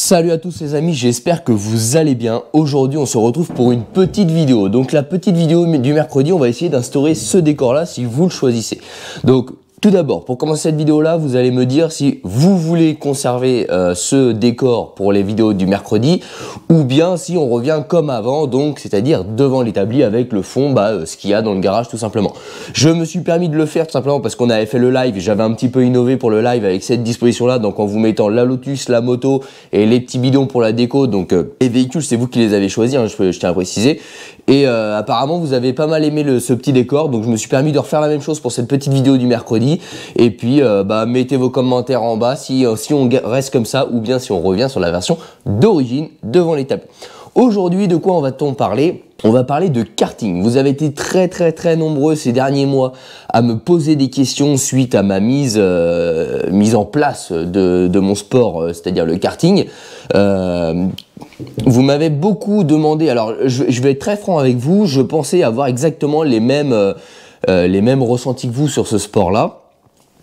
Salut à tous les amis, j'espère que vous allez bien. Aujourd'hui on se retrouve pour une petite vidéo. Donc la petite vidéo du mercredi, on va essayer d'instaurer ce décor là si vous le choisissez. Donc tout d'abord, pour commencer cette vidéo là, vous allez me dire si vous voulez conserver ce décor pour les vidéos du mercredi ou bien si on revient comme avant, donc c'est-à-dire devant l'établi avec le fond, ce qu'il y a dans le garage tout simplement. Je me suis permis de le faire tout simplement parce qu'on avait fait le live, j'avais un petit peu innové pour le live avec cette disposition là, donc en vous mettant la Lotus, la moto et les petits bidons pour la déco. Donc les véhicules c'est vous qui les avez choisis, hein, je tiens à préciser. Et apparemment vous avez pas mal aimé ce petit décor, donc je me suis permis de refaire la même chose pour cette petite vidéo du mercredi. Et puis mettez vos commentaires en bas si on reste comme ça ou bien si on revient sur la version d'origine devant l'étape. Aujourd'hui, de quoi va-t-on parler? On va parler de karting. Vous avez été très nombreux ces derniers mois à me poser des questions suite à ma mise en place de mon sport, c'est-à-dire le karting. Vous m'avez beaucoup demandé, alors je vais être très franc avec vous, je pensais avoir exactement les mêmes ressentis que vous sur ce sport-là.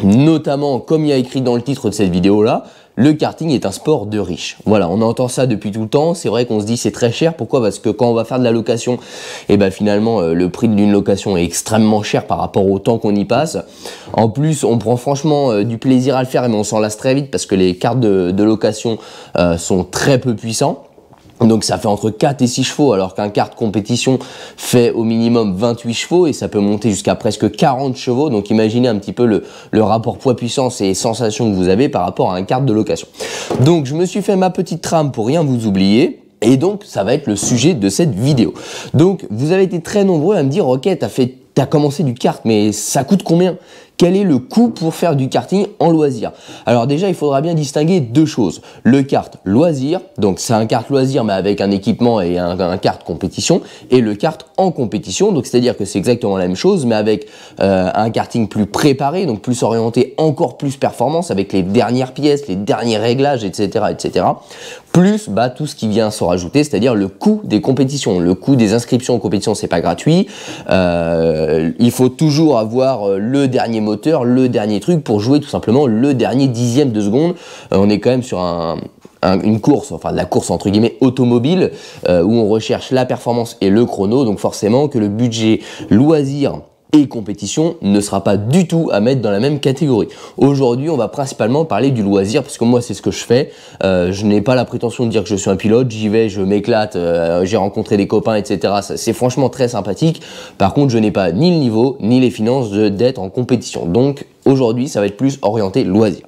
Notamment, comme il y a écrit dans le titre de cette vidéo-là, le karting est un sport de riches. Voilà, on entend ça depuis tout le temps. C'est vrai qu'on se dit c'est très cher. Pourquoi? Parce que quand on va faire de la location, finalement, le prix d'une location est extrêmement cher par rapport au temps qu'on y passe. En plus, on prend franchement du plaisir à le faire, mais on s'en lasse très vite parce que les cartes de location sont très peu puissants. Donc ça fait entre 4 et 6 chevaux alors qu'un kart compétition fait au minimum 28 chevaux et ça peut monter jusqu'à presque 40 chevaux. Donc imaginez un petit peu le rapport poids-puissance et sensation que vous avez par rapport à un kart de location. Donc je me suis fait ma petite trame pour rien vous oublier. Et donc ça va être le sujet de cette vidéo. Donc vous avez été très nombreux à me dire ok t'as commencé du kart mais ça coûte combien? Quel est le coût pour faire du karting en loisir? Alors déjà, il faudra bien distinguer deux choses. Le kart loisir, donc c'est un kart loisir mais avec un équipement et un kart compétition, et le kart en compétition, donc c'est-à-dire que c'est exactement la même chose mais avec un karting plus préparé, donc plus orienté encore plus performance avec les dernières pièces, les derniers réglages, etc. Plus tout ce qui vient se rajouter, c'est-à-dire le coût des compétitions. Le coût des inscriptions aux compétitions, c'est pas gratuit. Il faut toujours avoir le dernier moteur, le dernier truc pour jouer tout simplement le dernier dixième de seconde. On est quand même sur une course, enfin de la course entre guillemets automobile où on recherche la performance et le chrono, donc forcément que le budget loisir et compétition ne sera pas du tout à mettre dans la même catégorie. Aujourd'hui, on va principalement parler du loisir parce que moi, c'est ce que je fais. Je n'ai pas la prétention de dire que je suis un pilote. J'y vais, je m'éclate, j'ai rencontré des copains, etc. C'est franchement très sympathique. Par contre, je n'ai pas ni le niveau, ni les finances d'être en compétition. Donc, aujourd'hui, ça va être plus orienté loisir.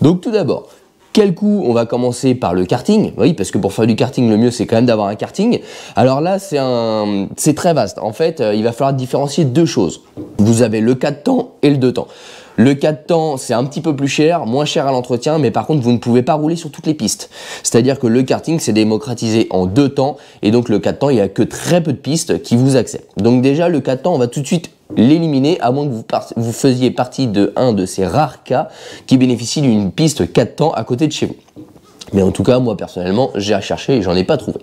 Donc, tout d'abord, quel coup? On va commencer par le karting, oui, parce que pour faire du karting, le mieux c'est quand même d'avoir un karting. Alors là, c'est très vaste. En fait, il va falloir différencier deux choses. Vous avez le 4 temps et le 2 temps. Le 4 temps, c'est un petit peu plus cher, moins cher à l'entretien, mais par contre, vous ne pouvez pas rouler sur toutes les pistes. C'est-à-dire que le karting, c'est démocratisé en 2 temps, et donc le 4 temps, il n'y a que très peu de pistes qui vous acceptent. Donc déjà, le 4 temps, on va tout de suite l'éliminer, à moins que vous faisiez partie de un de ces rares cas qui bénéficient d'une piste 4 temps à côté de chez vous. Mais en tout cas, moi personnellement, j'ai cherché et j'en ai pas trouvé.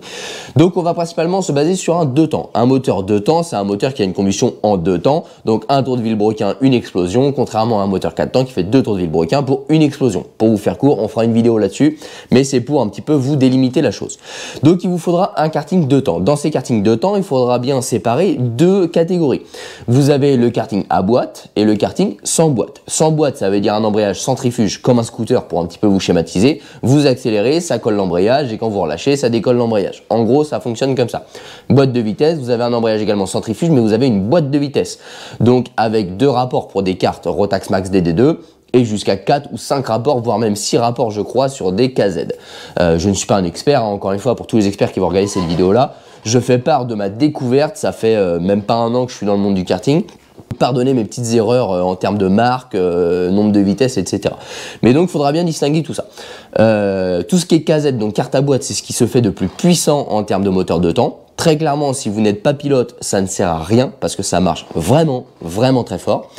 Donc on va principalement se baser sur un 2 temps. Un moteur 2 temps, c'est un moteur qui a une combustion en 2 temps. Donc un tour de vilebrequin, une explosion, contrairement à un moteur 4 temps qui fait 2 tours de vilebrequin pour une explosion. Pour vous faire court, on fera une vidéo là-dessus, mais c'est pour un petit peu vous délimiter la chose. Donc il vous faudra un karting 2 temps. Dans ces kartings 2 temps, il faudra bien séparer deux catégories. Vous avez le karting à boîte et le karting sans boîte. Sans boîte, ça veut dire un embrayage centrifuge comme un scooter pour un petit peu vous schématiser. Vous accélérez, ça colle l'embrayage et quand vous relâchez, ça décolle l'embrayage. En gros, ça fonctionne comme ça. Boîte de vitesse, vous avez un embrayage également centrifuge, mais vous avez une boîte de vitesse. Donc avec deux rapports pour des cartes Rotax Max DD2 et jusqu'à 4 ou 5 rapports, voire même 6 rapports, je crois, sur des KZ. Je ne suis pas un expert, hein, encore une fois, pour tous les experts qui vont regarder cette vidéo-là. Je fais part de ma découverte, ça fait même pas un an que je suis dans le monde du karting. Pardonnez mes petites erreurs en termes de marque, nombre de vitesses, etc. Mais donc, il faudra bien distinguer tout ça. Tout ce qui est KZ, donc carte à boîte, c'est ce qui se fait de plus puissant en termes de moteur de temps. Très clairement, si vous n'êtes pas pilote, ça ne sert à rien parce que ça marche vraiment très fort.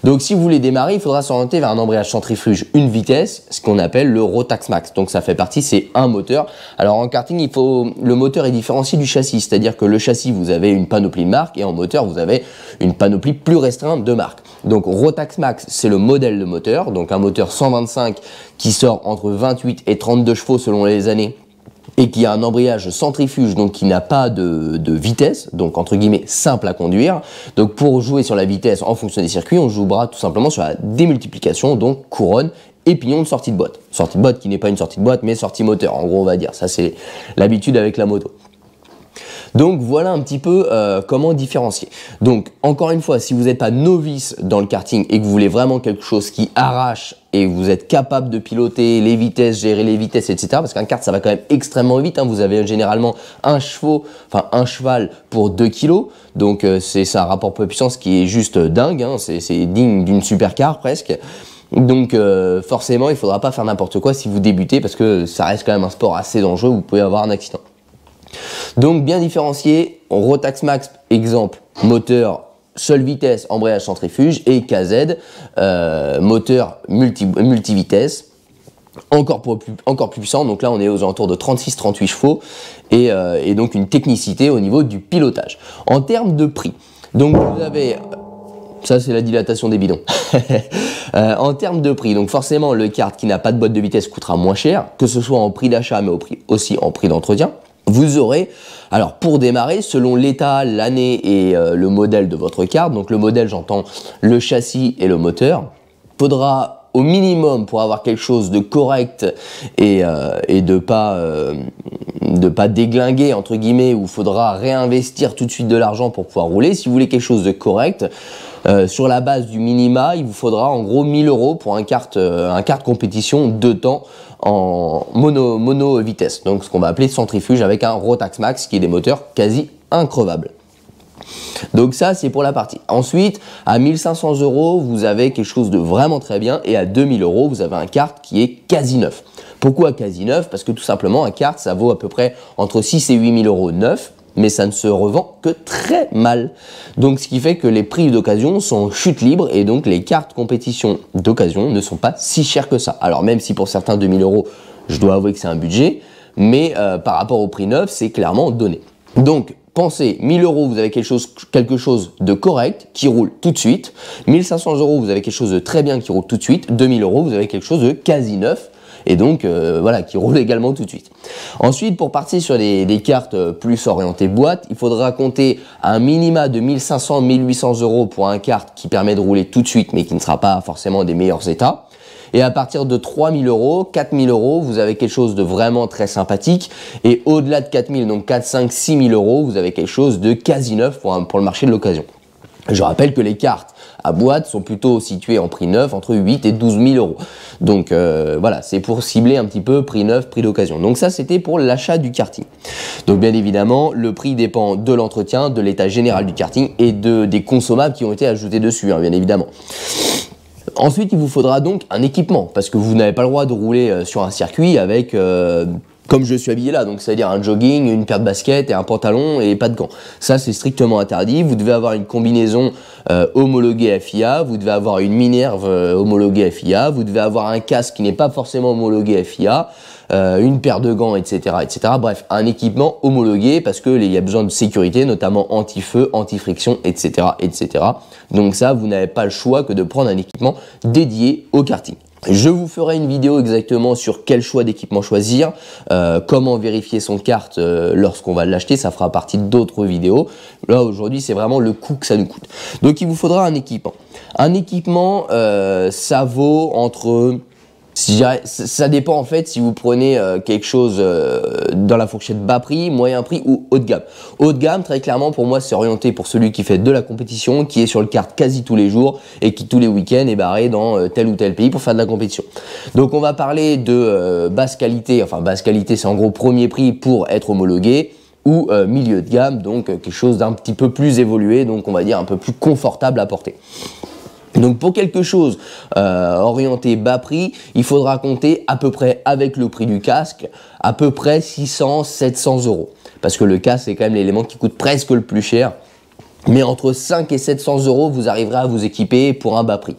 Donc si vous voulez démarrer, il faudra s'orienter vers un embrayage centrifuge, une vitesse, ce qu'on appelle le Rotax Max. Donc ça fait partie, c'est un moteur. Alors en karting, le moteur est différencié du châssis, c'est-à-dire que le châssis, vous avez une panoplie de marque et en moteur, vous avez une panoplie plus restreinte de marques. Donc Rotax Max, c'est le modèle de moteur, donc un moteur 125 qui sort entre 28 et 32 chevaux selon les années et qui a un embrayage centrifuge, donc qui n'a pas de vitesse, donc entre guillemets simple à conduire. Donc pour jouer sur la vitesse en fonction des circuits, on jouera tout simplement sur la démultiplication, donc couronne et pignon de sortie de boîte. Sortie de boîte qui n'est pas une sortie de boîte, mais sortie moteur, en gros on va dire. Ça c'est l'habitude avec la moto. Donc voilà un petit peu comment différencier. Donc encore une fois, si vous n'êtes pas novice dans le karting et que vous voulez vraiment quelque chose qui arrache et que vous êtes capable de piloter les vitesses, gérer les vitesses, etc. Parce qu'un kart ça va quand même extrêmement vite, hein. Vous avez généralement un cheval pour 2 kg. Donc c'est un rapport poids-puissance qui est juste dingue, hein. C'est digne d'une supercar presque. Donc forcément il ne faudra pas faire n'importe quoi si vous débutez, parce que ça reste quand même un sport assez dangereux, vous pouvez avoir un accident. Donc bien différencié, Rotax Max, exemple, moteur seule vitesse, embrayage centrifuge, et KZ, moteur multivitesse, encore plus puissant. Donc là on est aux alentours de 36-38 chevaux et donc une technicité au niveau du pilotage. En termes de prix, donc vous avez... Ça, c'est la dilatation des bidons. En termes de prix, donc forcément, le kart qui n'a pas de boîte de vitesse coûtera moins cher, que ce soit en prix d'achat, mais aussi en prix d'entretien. Vous aurez, alors pour démarrer, selon l'état, l'année et le modèle de votre kart, donc le modèle, j'entends le châssis et le moteur, faudra au minimum, pour avoir quelque chose de correct et de pas déglinguer entre guillemets, où il faudra réinvestir tout de suite de l'argent pour pouvoir rouler. Si vous voulez quelque chose de correct, sur la base du minima, il vous faudra en gros 1000 € pour un kart compétition 2 temps en mono vitesse, donc ce qu'on va appeler centrifuge avec un Rotax Max qui est des moteurs quasi increvables. Donc ça c'est pour la partie. Ensuite à 1500 €, vous avez quelque chose de vraiment très bien, et à 2000 €, vous avez un kart qui est quasi neuf. Pourquoi quasi neuf? Parce que tout simplement un kart ça vaut à peu près entre 6 et 8000 € neuf, mais ça ne se revend que très mal. Donc ce qui fait que les prix d'occasion sont en chute libre, et donc les cartes compétition d'occasion ne sont pas si chères que ça. Alors même si pour certains 2000 €, je dois avouer que c'est un budget, mais par rapport au prix neuf, c'est clairement donné. Donc pensez, 1000 €, vous avez quelque chose de correct qui roule tout de suite. 1500 €, vous avez quelque chose de très bien qui roule tout de suite. 2000 €, vous avez quelque chose de quasi neuf, et donc voilà, qui roule également tout de suite. Ensuite, pour partir sur des cartes plus orientées boîte, il faudra compter un minima de 1500-1800 € pour un kart qui permet de rouler tout de suite, mais qui ne sera pas forcément des meilleurs états. Et à partir de 3000 €, 4000 €, vous avez quelque chose de vraiment très sympathique. Et au-delà de 4000, donc 4, 5, 6000 €, vous avez quelque chose de quasi neuf pour le marché de l'occasion. Je rappelle que les cartes à boîte sont plutôt situées en prix neuf entre 8 et 12 000 €. Donc voilà, c'est pour cibler un petit peu prix neuf, prix d'occasion. Donc ça c'était pour l'achat du karting. Donc bien évidemment, le prix dépend de l'entretien, de l'état général du karting et des consommables qui ont été ajoutés dessus, hein, bien évidemment. Ensuite, il vous faudra donc un équipement, parce que vous n'avez pas le droit de rouler sur un circuit avec... comme je suis habillé là, donc c'est-à-dire un jogging, une paire de baskets et un pantalon et pas de gants. Ça c'est strictement interdit. Vous devez avoir une combinaison homologuée FIA, vous devez avoir une minerve homologuée FIA, vous devez avoir un casque qui n'est pas forcément homologué FIA, une paire de gants, etc., etc. Bref, un équipement homologué, parce que il y a besoin de sécurité, notamment anti-feu, anti-friction, etc., etc. Donc ça, vous n'avez pas le choix que de prendre un équipement dédié au karting. Je vous ferai une vidéo exactement sur quel choix d'équipement choisir, comment vérifier son kart lorsqu'on va l'acheter, ça fera partie d'autres vidéos. Là aujourd'hui c'est vraiment le coût que ça nous coûte. Donc il vous faudra un équipement. Un équipement ça vaut entre... Ça dépend en fait si vous prenez quelque chose dans la fourchette bas prix, moyen prix ou haut de gamme. Haut de gamme, très clairement pour moi c'est orienté pour celui qui fait de la compétition, qui est sur le kart quasi tous les jours et qui tous les week-ends est barré dans tel ou tel pays pour faire de la compétition. Donc on va parler de basse qualité, enfin basse qualité c'est en gros premier prix pour être homologué, ou milieu de gamme, donc quelque chose d'un petit peu plus évolué, donc on va dire un peu plus confortable à porter. Donc pour quelque chose orienté bas prix, il faudra compter à peu près avec le prix du casque, à peu près 600-700 €. Parce que le casque c'est quand même l'élément qui coûte presque le plus cher. Mais entre 5 et 700 €, vous arriverez à vous équiper pour un bas prix.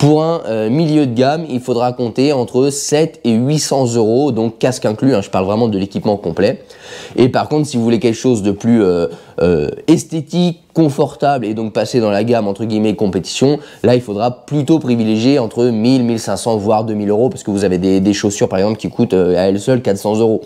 Pour un milieu de gamme, il faudra compter entre 7 et 800 €, donc casque inclus, hein, je parle vraiment de l'équipement complet. Et par contre, si vous voulez quelque chose de plus esthétique, confortable et donc passer dans la gamme entre guillemets compétition, là il faudra plutôt privilégier entre 1000, 1500 voire 2000 € parce que vous avez des chaussures par exemple qui coûtent à elles seules 400 €.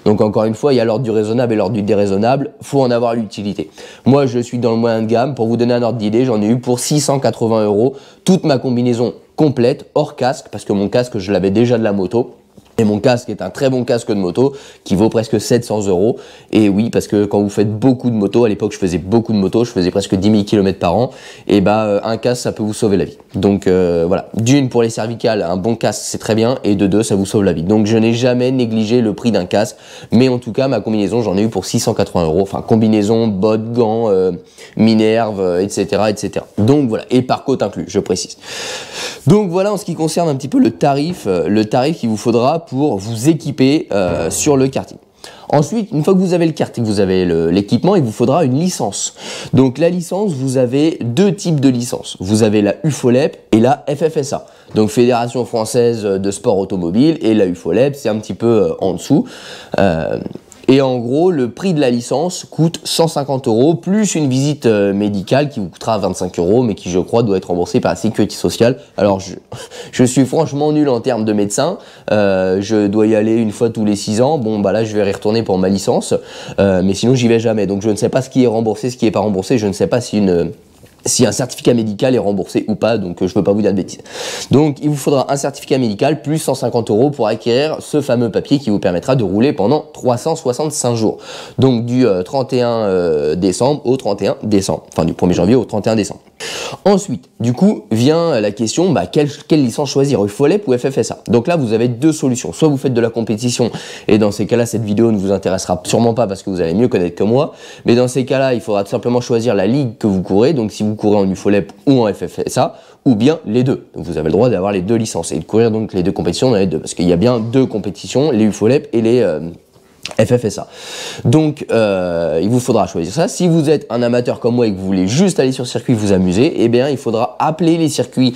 Donc encore une fois, il y a l'ordre du raisonnable et l'ordre du déraisonnable, faut en avoir l'utilité. Moi je suis dans le moyen de gamme, pour vous donner un ordre d'idée, j'en ai eu pour 680 €, toute ma combinaison complète, hors casque, parce que mon casque je l'avais déjà de la moto. Et mon casque est un très bon casque de moto qui vaut presque 700 €. Et oui, parce que quand vous faites beaucoup de moto, à l'époque je faisais beaucoup de moto, je faisais presque 10 000 km par an, et bah un casque ça peut vous sauver la vie. Donc voilà, d'une pour les cervicales, un bon casque c'est très bien, et de deux ça vous sauve la vie. Donc je n'ai jamais négligé le prix d'un casque, mais en tout cas ma combinaison j'en ai eu pour 680 €, enfin combinaison, bottes, gants, minerve, etc., etc. Donc voilà, et par côte inclus, je précise. Donc voilà en ce qui concerne un petit peu le tarif qu'il vous faudra pour vous équiper sur le karting. Ensuite, une fois que vous avez le karting, vous avez l'équipement, il vous faudra une licence. Donc la licence, vous avez deux types de licences. Vous avez la UFOLEP et la FFSA. Donc Fédération Française de Sport Automobile, et la UFOLEP, c'est un petit peu en dessous. Et en gros, le prix de la licence coûte 150 € plus une visite médicale qui vous coûtera 25 €, mais qui je crois doit être remboursée par la sécurité sociale. Alors je suis franchement nul en termes de médecin, je dois y aller une fois tous les 6 ans, bon bah là je vais y retourner pour ma licence, mais sinon j'y vais jamais, donc je ne sais pas ce qui est remboursé, ce qui n'est pas remboursé, je ne sais pas si un certificat médical est remboursé ou pas, donc je ne peux pas vous dire de bêtises. Donc il vous faudra un certificat médical plus 150 € pour acquérir ce fameux papier qui vous permettra de rouler pendant 365 jours. Donc du 31 décembre au 31 décembre, enfin du 1er janvier au 31 décembre. Ensuite, du coup, vient la question, quelle licence choisir, UFOLEP ou FFSA? Donc là, vous avez deux solutions. Soit vous faites de la compétition, et dans ces cas-là, cette vidéo ne vous intéressera sûrement pas parce que vous allez mieux connaître que moi. Mais dans ces cas-là, il faudra tout simplement choisir la ligue que vous courez. Donc si vous courez en UFOLEP ou en FFSA, ou bien les deux. Donc vous avez le droit d'avoir les deux licences et de courir donc les deux compétitions dans les deux. Parce qu'il y a bien deux compétitions, les UFOLEP et les FFSA. Donc il vous faudra choisir ça. Si vous êtes un amateur comme moi et que vous voulez juste aller sur le circuit vous amuser, eh bien il faudra appeler les circuits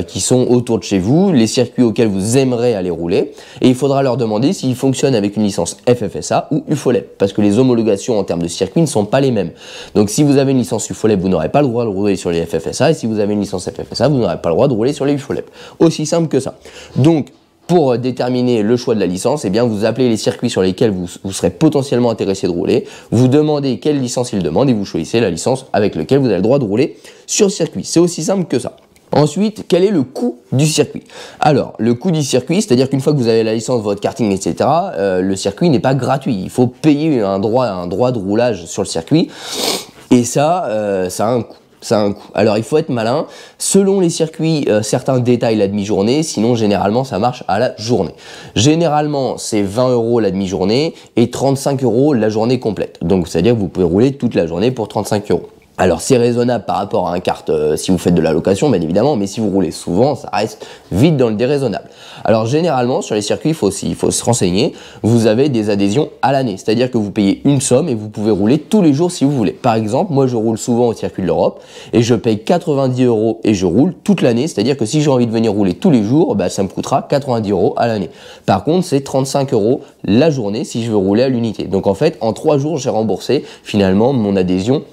qui sont autour de chez vous, les circuits auxquels vous aimeriez aller rouler, et il faudra leur demander s'ils fonctionnent avec une licence FFSA ou UFOLEP, parce que les homologations en termes de circuit ne sont pas les mêmes. Donc si vous avez une licence UFOLEP, vous n'aurez pas le droit de rouler sur les FFSA, et si vous avez une licence FFSA, vous n'aurez pas le droit de rouler sur les UFOLEP. Aussi simple que ça. Donc pour déterminer le choix de la licence, eh bien vous appelez les circuits sur lesquels vous serez potentiellement intéressé de rouler, vous demandez quelle licence ils demandent et vous choisissez la licence avec laquelle vous avez le droit de rouler sur le circuit. C'est aussi simple que ça. Ensuite, quel est le coût du circuit? Alors, le coût du circuit, c'est-à-dire qu'une fois que vous avez la licence, votre karting, etc., le circuit n'est pas gratuit. Il faut payer un droit de roulage sur le circuit, et ça a un coût. Ça a un coût. Alors il faut être malin, selon les circuits, certains détaillent la demi-journée, sinon généralement ça marche à la journée. Généralement c'est 20 € la demi-journée et 35 € la journée complète. Donc c'est à dire que vous pouvez rouler toute la journée pour 35 €. Alors c'est raisonnable par rapport à un kart si vous faites de la location bien évidemment, mais si vous roulez souvent ça reste vite dans le déraisonnable. Alors généralement sur les circuits il faut se renseigner, vous avez des adhésions à l'année, c'est-à-dire que vous payez une somme et vous pouvez rouler tous les jours si vous voulez. Par exemple moi je roule souvent au circuit de l'Europe et je paye 90 € et je roule toute l'année, c'est-à-dire que si j'ai envie de venir rouler tous les jours, ça me coûtera 90 € à l'année. Par contre c'est 35 € la journée si je veux rouler à l'unité. Donc en fait en 3 jours j'ai remboursé finalement mon adhésion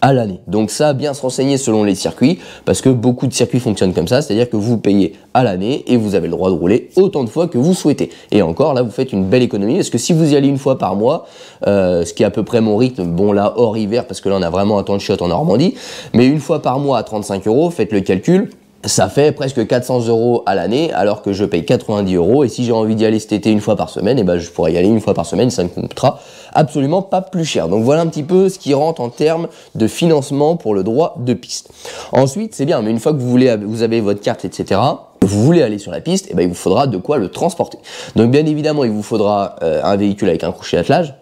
à l'année. Donc ça, bien se renseigner selon les circuits, parce que beaucoup de circuits fonctionnent comme ça, c'est-à-dire que vous payez à l'année et vous avez le droit de rouler autant de fois que vous souhaitez. Et encore, là, vous faites une belle économie, parce que si vous y allez une fois par mois, ce qui est à peu près mon rythme, bon là, hors hiver, parce que là, on a vraiment un temps de chiotte en Normandie, mais une fois par mois à 35 €, faites le calcul, ça fait presque 400 € à l'année, alors que je paye 90 €, et si j'ai envie d'y aller cet été une fois par semaine, je pourrais y aller une fois par semaine, ça ne coûtera absolument pas plus cher. Donc voilà un petit peu ce qui rentre en termes de financement pour le droit de piste. Ensuite, c'est bien, mais une fois que vous avez votre carte, etc., vous voulez aller sur la piste, il vous faudra de quoi le transporter. Donc bien évidemment, il vous faudra un véhicule avec un crochet d'attelage,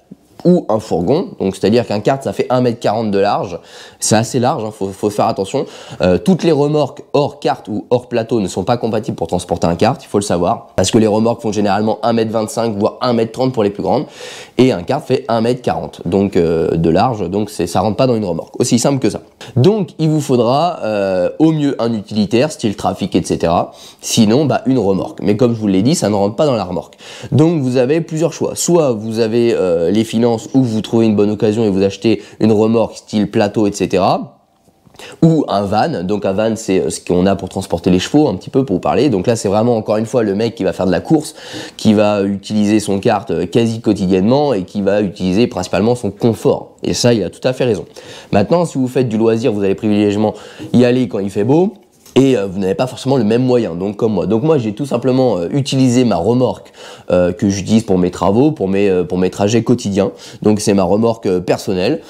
ou un fourgon, donc c'est-à-dire qu'un kart ça fait 1,40 m de large, c'est assez large, hein, faut faire attention. Toutes les remorques hors kart ou hors plateau ne sont pas compatibles pour transporter un kart, il faut le savoir, parce que les remorques font généralement 1,25 m voire 1,30 m pour les plus grandes, et un kart fait 1,40 m donc de large, donc ça rentre pas dans une remorque, aussi simple que ça. Donc il vous faudra au mieux un utilitaire, style trafic, etc. Sinon une remorque, mais comme je vous l'ai dit, ça ne rentre pas dans la remorque. Donc vous avez plusieurs choix, soit vous avez les finances ou vous trouvez une bonne occasion et vous achetez une remorque style plateau, etc. Ou un van, donc un van c'est ce qu'on a pour transporter les chevaux un petit peu pour vous parler, donc là c'est vraiment encore une fois le mec qui va faire de la course, qui va utiliser son kart quasi quotidiennement et qui va utiliser principalement son confort, et ça il a tout à fait raison. Maintenant si vous faites du loisir, vous allez privilégiément y aller quand il fait beau, et vous n'avez pas forcément le même moyen, donc comme moi. Donc moi j'ai tout simplement utilisé ma remorque que j'utilise pour mes travaux, pour mes trajets quotidiens, donc c'est ma remorque personnelle,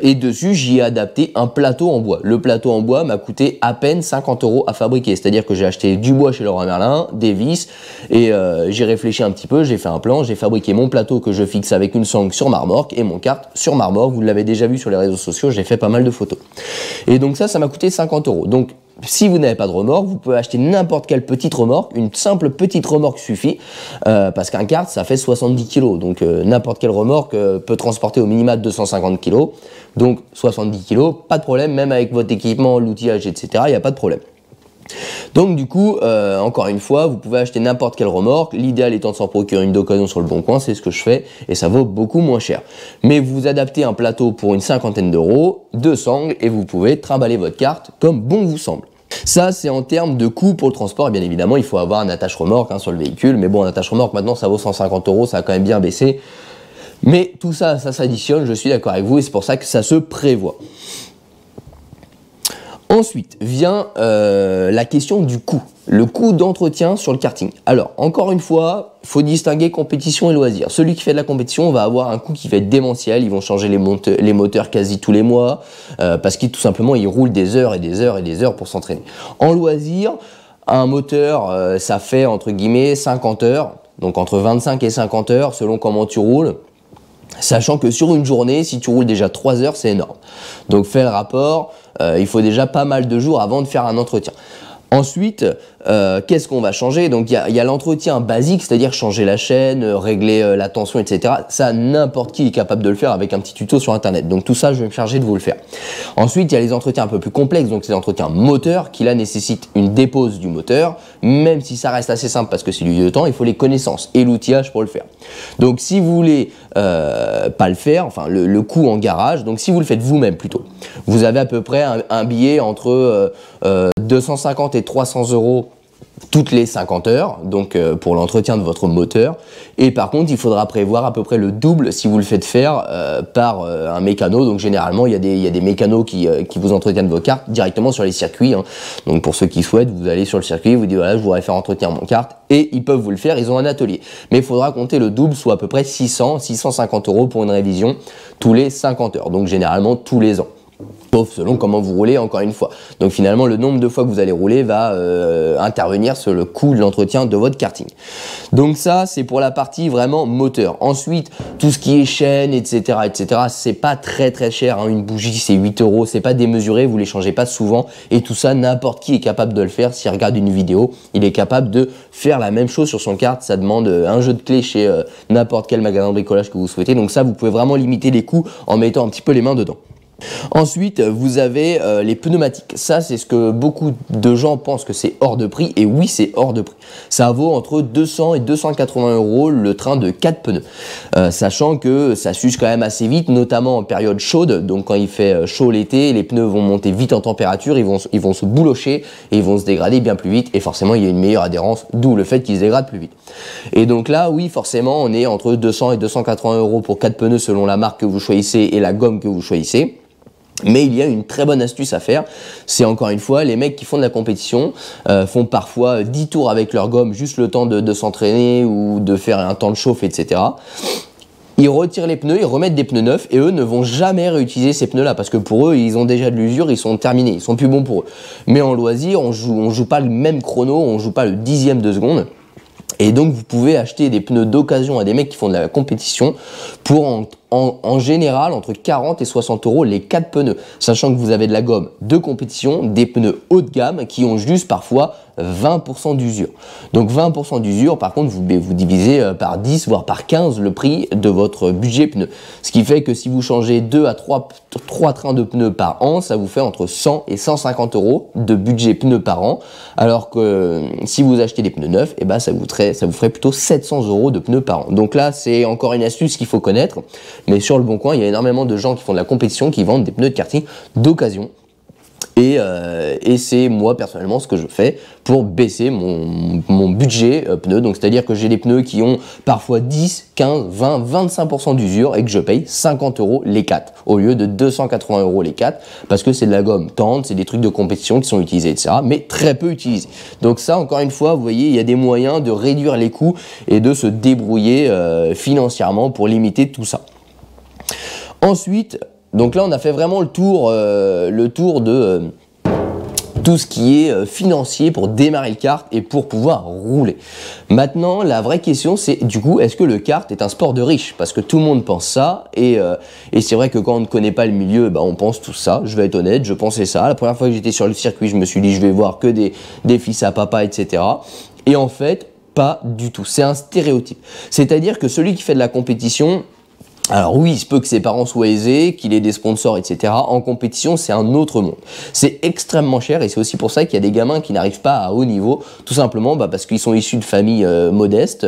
et dessus j'y ai adapté un plateau en bois. Le plateau en bois m'a coûté à peine 50 € à fabriquer, c'est-à-dire que j'ai acheté du bois chez Leroy Merlin, des vis, et j'ai réfléchi un petit peu, j'ai fait un plan, j'ai fabriqué mon plateau que je fixe avec une sangle sur ma remorque, et mon kart sur ma remorque. Vous l'avez déjà vu sur les réseaux sociaux, j'ai fait pas mal de photos. Et donc ça m'a coûté 50 €. Donc si vous n'avez pas de remorque, vous pouvez acheter n'importe quelle petite remorque, une simple petite remorque suffit, parce qu'un kart ça fait 70 kg, donc n'importe quelle remorque peut transporter au minimum 250 kg, donc 70 kg, pas de problème, même avec votre équipement, l'outillage, etc., il n'y a pas de problème. Donc du coup, encore une fois, vous pouvez acheter n'importe quelle remorque, l'idéal étant de s'en procurer une d'occasion sur le bon coin, c'est ce que je fais, et ça vaut beaucoup moins cher. Mais vous adaptez un plateau pour une cinquantaine d'euros, deux sangles, et vous pouvez trimballer votre kart comme bon vous semble. Ça c'est en termes de coût pour le transport, et bien évidemment il faut avoir un attache remorque sur le véhicule, mais bon, un attache remorque maintenant ça vaut 150 €, ça a quand même bien baissé. Mais tout ça, ça s'additionne, je suis d'accord avec vous, et c'est pour ça que ça se prévoit. Ensuite vient la question du coût, le coût d'entretien sur le karting. Alors encore une fois, il faut distinguer compétition et loisir. Celui qui fait de la compétition va avoir un coût qui va être démentiel, ils vont changer les moteurs quasi tous les mois, parce qu'ils tout simplement ils roulent des heures et des heures et des heures pour s'entraîner. En loisir, un moteur ça fait entre guillemets 50 heures, donc entre 25 et 50 heures selon comment tu roules. Sachant que sur une journée, si tu roules déjà 3 heures, c'est énorme. Donc fais le rapport, il faut déjà pas mal de jours avant de faire un entretien. Ensuite, qu'est-ce qu'on va changer? Donc il y a l'entretien basique, c'est-à-dire changer la chaîne, régler la tension, etc. Ça, n'importe qui est capable de le faire avec un petit tuto sur internet. Donc tout ça, je vais me charger de vous le faire. Ensuite, il y a les entretiens un peu plus complexes, donc c'est l'entretien moteur qui là nécessite une dépose du moteur, même si ça reste assez simple parce que c'est du vieux temps, il faut les connaissances et l'outillage pour le faire. Donc si vous voulez pas le faire, enfin le coût en garage, donc si vous le faites vous-même plutôt, vous avez à peu près un billet entre 250 et 300 € toutes les 50 heures, donc pour l'entretien de votre moteur. Et par contre, il faudra prévoir à peu près le double si vous le faites faire par un mécano. Donc généralement, il y a des mécanos qui vous entretiennent vos cartes directement sur les circuits. Donc pour ceux qui souhaitent, vous allez sur le circuit, vous dites voilà, je voudrais faire entretenir mon kart, et ils peuvent vous le faire, ils ont un atelier. Mais il faudra compter le double, soit à peu près 650 € pour une révision tous les 50 heures. Donc généralement tous les ans. Sauf selon comment vous roulez, encore une fois. Donc finalement, le nombre de fois que vous allez rouler va intervenir sur le coût de l'entretien de votre karting. Donc ça, c'est pour la partie vraiment moteur. Ensuite, tout ce qui est chaîne, etc., c'est pas très cher. Une bougie, c'est 8 €. C'est pas démesuré, vous les changez pas souvent. Et tout ça, n'importe qui est capable de le faire. S'il regarde une vidéo, il est capable de faire la même chose sur son kart. Ça demande un jeu de clés chez n'importe quel magasin de bricolage que vous souhaitez. Donc ça, vous pouvez vraiment limiter les coûts en mettant un petit peu les mains dedans. Ensuite, vous avez les pneumatiques. Ça, c'est ce que beaucoup de gens pensent que c'est hors de prix. Et oui, c'est hors de prix. Ça vaut entre 200 et 280 € le train de 4 pneus. Sachant que ça s'use quand même assez vite, notamment en période chaude. Donc quand il fait chaud l'été, les pneus vont monter vite en température, ils vont se boulocher et ils vont se dégrader bien plus vite. Et forcément, il y a une meilleure adhérence, d'où le fait qu'ils se dégradent plus vite. Et donc là, oui, forcément, on est entre 200 et 280 € pour 4 pneus selon la marque que vous choisissez et la gomme que vous choisissez. Mais il y a une très bonne astuce à faire, c'est encore une fois, les mecs qui font de la compétition font parfois 10 tours avec leur gomme, juste le temps de s'entraîner ou de faire un temps de chauffe, etc. Ils retirent les pneus, ils remettent des pneus neufs et eux ne vont jamais réutiliser ces pneus-là parce que pour eux, ils ont déjà de l'usure, ils sont terminés, ils sont plus bons pour eux. Mais en loisir, on joue pas le même chrono, on joue pas le 10e de seconde. Et donc vous pouvez acheter des pneus d'occasion à des mecs qui font de la compétition pour en général entre 40 et 60 euros les 4 pneus, sachant que vous avez de la gomme de compétition, des pneus haut de gamme qui ont juste parfois 20% d'usure. Donc 20% d'usure, par contre, vous divisez par 10 voire par 15 le prix de votre budget pneu. Ce qui fait que si vous changez 2 à 3 trains de pneus par an, ça vous fait entre 100 et 150 euros de budget pneu par an, alors que si vous achetez des pneus neufs, et ben ça vous ferait plutôt 700 euros de pneus par an. Donc là, c'est encore une astuce qu'il faut connaître, mais sur le Bon Coin, il y a énormément de gens qui font de la compétition, qui vendent des pneus de karting d'occasion. Et c'est moi personnellement ce que je fais pour baisser mon budget pneus. Donc c'est-à-dire que j'ai des pneus qui ont parfois 10, 15, 20, 25% d'usure et que je paye 50 euros les 4 au lieu de 280 euros les 4 parce que c'est de la gomme tendre, c'est des trucs de compétition qui sont utilisés, etc. mais très peu utilisés. Donc ça, encore une fois, vous voyez, il y a des moyens de réduire les coûts et de se débrouiller financièrement pour limiter tout ça. Ensuite, donc là, on a fait vraiment le tour de tout ce qui est financier pour démarrer le kart et pour pouvoir rouler. Maintenant, la vraie question, c'est du coup, est-ce que le kart est un sport de riche? Parce que tout le monde pense ça et c'est vrai que quand on ne connaît pas le milieu, bah, on pense tout ça. Je vais être honnête, je pensais ça. La première fois que j'étais sur le circuit, je me suis dit, je vais voir que des fils à papa, etc. Et en fait, pas du tout. C'est un stéréotype. C'est-à-dire que celui qui fait de la compétition, alors oui, il se peut que ses parents soient aisés, qu'il ait des sponsors, etc. En compétition, c'est un autre monde. C'est extrêmement cher et c'est aussi pour ça qu'il y a des gamins qui n'arrivent pas à haut niveau, tout simplement parce qu'ils sont issus de familles modestes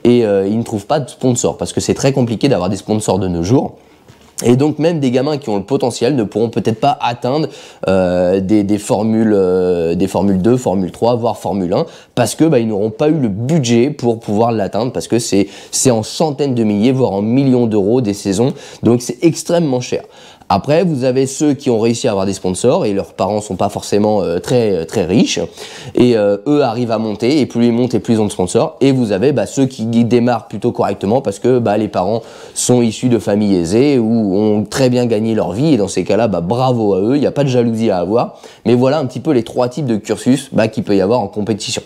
et ils ne trouvent pas de sponsors parce que c'est très compliqué d'avoir des sponsors de nos jours. Et donc même des gamins qui ont le potentiel ne pourront peut-être pas atteindre des formules 2, Formule 3, voire Formule 1 parce que ils n'auront pas eu le budget pour pouvoir l'atteindre parce que c'est en centaines de milliers, voire en millions d'euros des saisons. Donc c'est extrêmement cher. Après, vous avez ceux qui ont réussi à avoir des sponsors et leurs parents sont pas forcément très riches et eux arrivent à monter et plus ils montent et plus ils ont de sponsors. Et vous avez ceux qui démarrent plutôt correctement parce que les parents sont issus de familles aisées ou ont très bien gagné leur vie et dans ces cas-là, bravo à eux, il n'y a pas de jalousie à avoir. Mais voilà un petit peu les 3 types de cursus qu'il peut y avoir en compétition.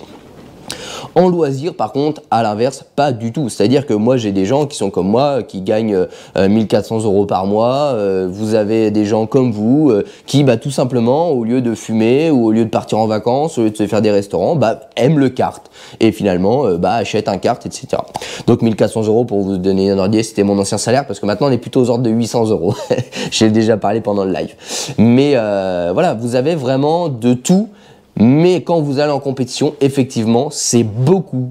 En loisir, par contre, à l'inverse, pas du tout. C'est-à-dire que moi, j'ai des gens qui sont comme moi, qui gagnent 1400 euros par mois. Vous avez des gens comme vous qui, tout simplement, au lieu de fumer ou au lieu de partir en vacances, au lieu de se faire des restaurants, aiment le kart. Et finalement, achètent un kart, etc. Donc 1400 euros, pour vous donner un ordre, c'était mon ancien salaire, parce que maintenant, on est plutôt aux ordres de 800 euros. J'ai déjà parlé pendant le live. Mais voilà, vous avez vraiment de tout. Mais quand vous allez en compétition, effectivement, c'est beaucoup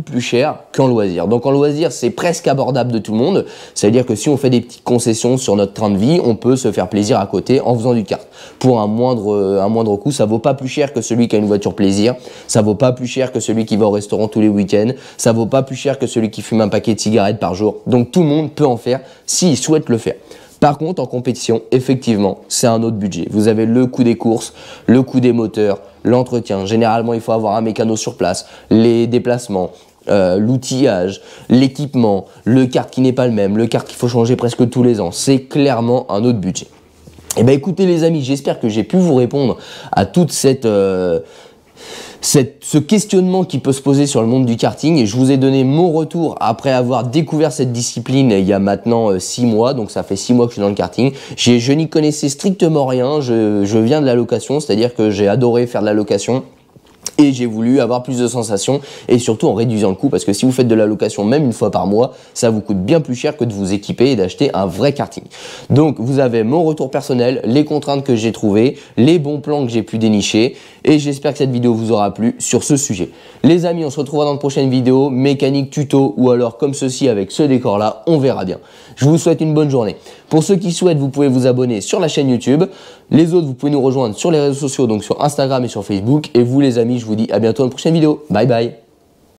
plus cher qu'en loisir. Donc en loisir, c'est presque abordable de tout le monde. C'est-à-dire que si on fait des petites concessions sur notre train de vie, on peut se faire plaisir à côté en faisant du kart. Pour un moindre coût, ça vaut pas plus cher que celui qui a une voiture plaisir. Ça vaut pas plus cher que celui qui va au restaurant tous les week-ends. Ça vaut pas plus cher que celui qui fume un paquet de cigarettes par jour. Donc tout le monde peut en faire s'il souhaite le faire. Par contre, en compétition, effectivement, c'est un autre budget. Vous avez le coût des courses, le coût des moteurs, l'entretien. Généralement, il faut avoir un mécano sur place, les déplacements, l'outillage, l'équipement, le kart qui n'est pas le même, le kart qu'il faut changer presque tous les ans. C'est clairement un autre budget. Eh bien, écoutez les amis, j'espère que j'ai pu vous répondre à toute ce questionnement qui peut se poser sur le monde du karting et je vous ai donné mon retour après avoir découvert cette discipline il y a maintenant 6 mois, donc ça fait 6 mois que je suis dans le karting. Je n'y connaissais strictement rien, je viens de la location, c'est-à-dire que j'ai adoré faire de la location. Et j'ai voulu avoir plus de sensations et surtout en réduisant le coût parce que si vous faites de la location même une fois par mois, ça vous coûte bien plus cher que de vous équiper et d'acheter un vrai karting. Donc vous avez mon retour personnel, les contraintes que j'ai trouvées, les bons plans que j'ai pu dénicher et j'espère que cette vidéo vous aura plu sur ce sujet. Les amis, on se retrouvera dans une prochaine vidéo, mécanique, tuto ou alors comme ceci avec ce décor là, on verra bien. Je vous souhaite une bonne journée. Pour ceux qui souhaitent, vous pouvez vous abonner sur la chaîne YouTube. Les autres, vous pouvez nous rejoindre sur les réseaux sociaux, donc sur Instagram et sur Facebook. Et vous les amis, je vous dis à bientôt dans une prochaine vidéo. Bye bye.